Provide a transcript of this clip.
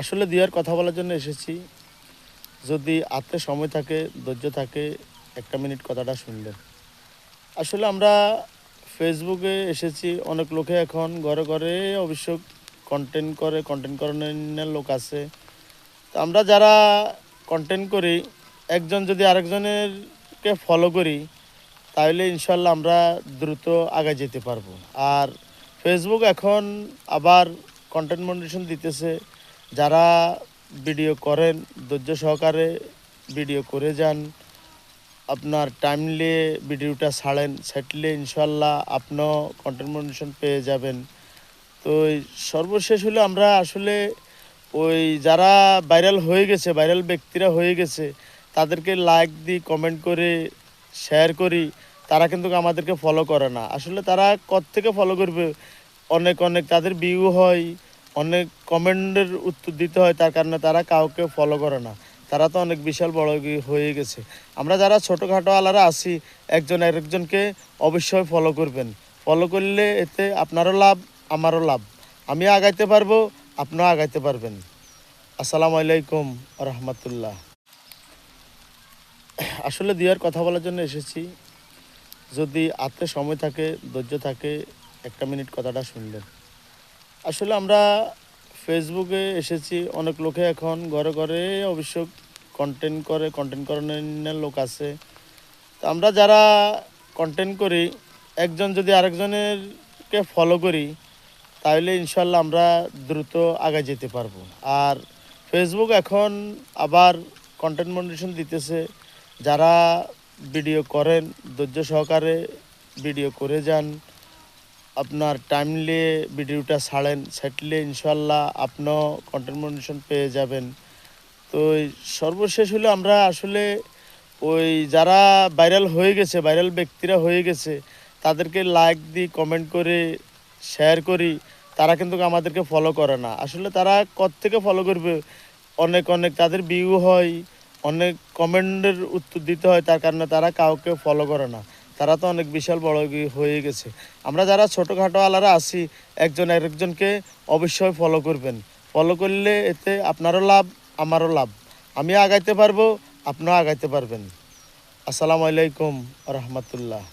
আসলে দিয়ার কথা বলার জন্য এসেছি। যদি হাতে সময় থাকে, ধৈর্য থাকে, ১টা মিনিট কথাটা শুনবেন। আসলে আমরা ফেসবুকে এসেছি, অনেক লোকে এখন ঘরে, ঘরে অবশ্য কন্টেন্ট করানোর লোক আছে। তো আমরা যারা কন্টেন্ট করি, একজন যদি আরেকজনেরকে ফলো করি, তাহলে ইনশাল্লাহ আমরা দ্রুত আগায় যেতে পারবো। আর ফেসবুক এখন আবার কন্টেন্ট মনিটেশন দিতেছে। যারা ভিডিও করেন, ধৈর্য সহকারে ভিডিও করে যান, আপনার টাইমলি ভিডিওটা ছাড়লে ইনশাল্লাহ আপনিও কন্টেন্ট মনিটেশন পেয়ে যাবেন। তো সর্বশেষ হলো আমরা আসলে ওই যারা ভাইরাল ব্যক্তিরা হয়ে গেছে, তাদেরকে লাইক দিই, কমেন্ট করে শেয়ার করি। তারা কিন্তু আমাদেরকে ফলো করে না। আসলে তারা কোত্থেকে ফলো করবে? অনেক তাদের ভিউ হয়, অনেক কমেন্টের উত্তর দিতে হয়, তার কারণে তারা কাউকে ফলো করে না। তারা তো অনেক বিশাল বড় হয়ে গেছে। আমরা যারা ছোটোখাটো আলারা আছি, একজন আরেকজনকে অবশ্যই ফলো করবেন। ফলো করলে এতে আপনারও লাভ, আমারও লাভ। আমিও আগাইতে পারবো, আপনিও আগাইতে পারবেন। আসসালামু আলাইকুম রহমতুল্লাহ। আসলে দিয়ার কথা বলার জন্য এসেছি। যদি হাতে সময় থাকে, ধৈর্য থাকে, ১টা মিনিট কথাটা শুনবেন। আসলে আমরা ফেসবুকে এসেছি, অনেক লোকে এখন ঘরে, ঘরে অবশ্য কন্টেন্ট করানোর লোক আছে। তো আমরা যারা কন্টেন্ট করি, একজন যদি আরেকজনেরকে ফলো করি, তাহলে ইনশাল্লাহ আমরা দ্রুত আগায় যেতে পারবো। আর ফেসবুক এখন আবার কন্টেন্ট মনিটেশন দিতেছে। যারা ভিডিও করেন, ধৈর্য সহকারে ভিডিও করে যান, আপনার টাইমলি ভিডিওটা ছাড়লে ইনশাল্লাহ আপনিও কন্টেন্ট মনিটেশন পেয়ে যাবেন। তো সর্বশেষ হলো আমরা আসলে ওই যারা ভাইরাল ব্যক্তিরা হয়ে গেছে, তাদেরকে লাইক দিই, কমেন্ট করে শেয়ার করি। তারা কিন্তু আমাদেরকে ফলো করে না। আসলে তারা কোত্থেকে ফলো করবে? অনেক তাদের ভিউ হয়, অনেক কমেন্টের উত্তর দিতে হয়, তার কারণে তারা কাউকে ফলো করে না। তারা তো অনেক বিশাল বড় হয়ে গেছে। আমরা যারা ছোটোখাটো আলারা আছি, একজন আরেকজনকে অবশ্যই ফলো করবেন। ফলো করলে এতে আপনারও লাভ, আমারও লাভ। আমিও আগাইতে পারবো, আপনিও আগাইতে পারবেন। আসসালামু আলাইকুম রহমতুল্লাহ।